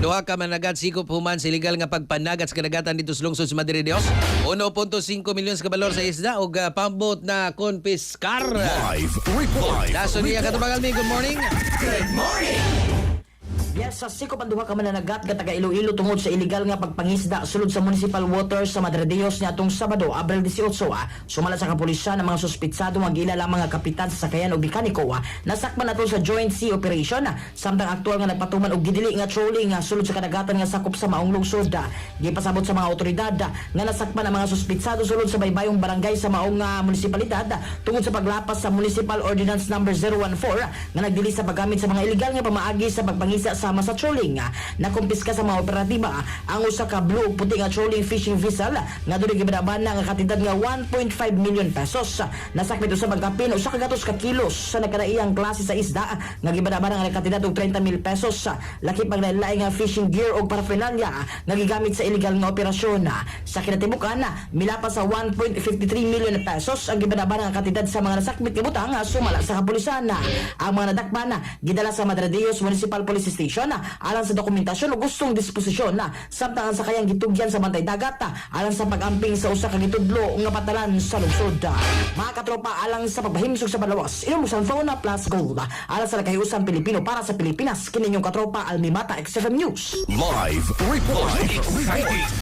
Duha ka managat sikop human sa illegal nga pagpanagat sa kadagatan dito sa lungsod sa Madre Dios. 1.5 milyon ka balor sa isda ug pambot na konfiskar. Live report. Daso niya katubagal mi. Good morning. Yes, sa sikop ang duha ka mananagat nga taga Iloilo tungod sa illegal nga pagpangisda sulod sa municipal waters sa Madre Dios niadtong Sabado, Abril 18. Sumala sa kapulisan ang mga suspitsado nga gila lamang nga kapitan sa sakayan o mekaniko. Nasakman nato sa Joint Sea Operation samtang aktual nga nagpatuman og gidili nga trolling sulod sa kadagatan nga sakop sa maong lungsod. Gipasabot sa mga otoridad nga nasakman ang mga suspitsado sulod sa baybayong barangay sa maong munisipalidad tungod sa paglapas sa Municipal Ordinance number 014 nga nagdili sa paggamit sa mga illegal nga pamaagi sa pagpangisa sama sa trolling. Nakumpiska sa mga operatiba ang usa ka blue ug puti nga trolling fishing vessel nga duli gibinabana nga katidad nga 1.5 million pesos. Nasakmit usa magkapin usa ka gatos ka kilos sa nagkadaiyang klase sa isda nga gibinabana nga katidad og 30,000 pesos. Laki pag lain nga fishing gear ug paraphernalia nga gigamit sa illegal nga operasyon. Sa kinatibukan milapas sa 1.53 million pesos ang gibinabana nga katidad sa mga nasakmit nga butang sumala sa kapulisan. Ang mga nadakpan gidala sa Madre Dios Municipal Police Station alang sa dokumentasyon o gustong disposisyon samtang ang sakayang gitugyan sa bantay dagat alang sa pag-amping sa usa ka gitudlo nga patalan sa lungsod. Mga katropa, alang sa pagpahimsog sa palawas inom sa phone plus gold alang sa nakahiusan Pilipino para sa Pilipinas kini inyong katropa Almimata XFM News. Live report.